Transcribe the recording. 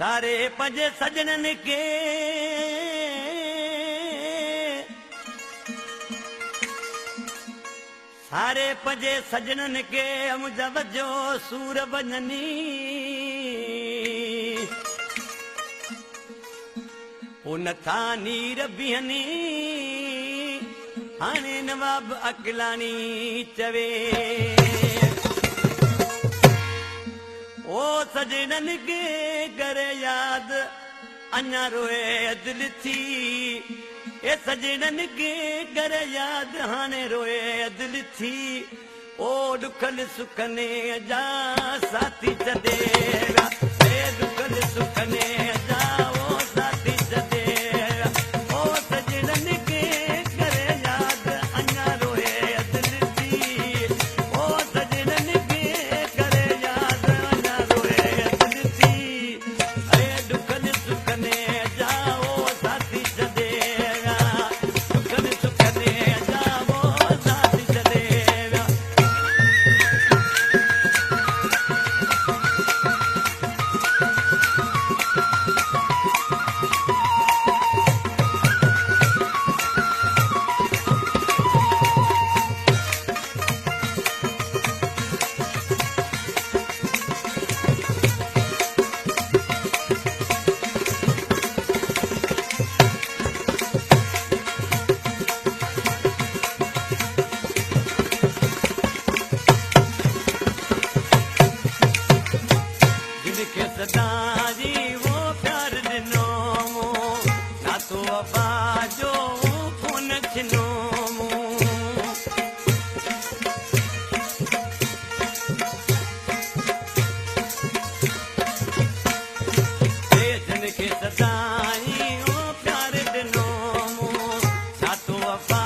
सारे पंजे सजनन के सारे पंजे सजनन के मुजवजो सूर बननी उन था नीर बिहनी हाणे नवाब अकलानी चवे ओ सजनन के करे याद अञा रोए दिल थी ए सजनन के करे याद हाणे रोए दिल थी ओ दुखल सुखने जा साथी छॾेगा ए दुखल सुखने जा ओ साथी छॾेगा ओ सजनन के करे याद अञा रोए दिल थी ओ सजनन के करे याद अञा रोए दिल थी ए दुखल सुखने जा ओ साथी छॾेगा दुखल सुखने जा ओ साथी छॾेगा जिनके सदा जी वो प्यार ॾिनो ना तो वफ़ा जो खून छिनो जिनके सदा जी वो प्यार ॾिनो ना तो वफ़ा